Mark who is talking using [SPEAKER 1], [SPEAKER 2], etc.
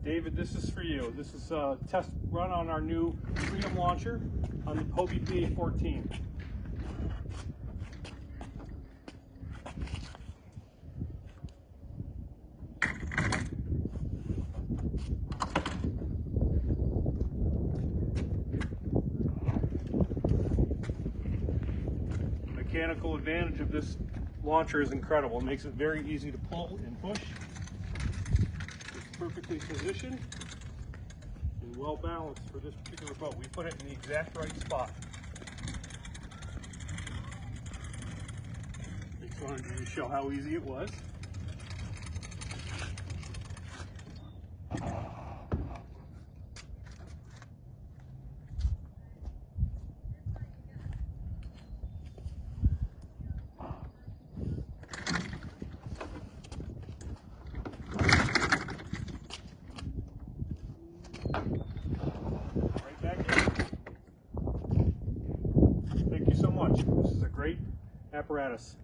[SPEAKER 1] David, this is for you. This is a test run on our new Freedom launcher on the Hobie PA14. The mechanical advantage of this launcher is incredible. It makes it very easy to pull and push. It's perfectly positioned and well balanced for this particular boat. We put it in the exact right spot. I just wanted to show how easy it was. Right back in. Thank you so much. This is a great apparatus.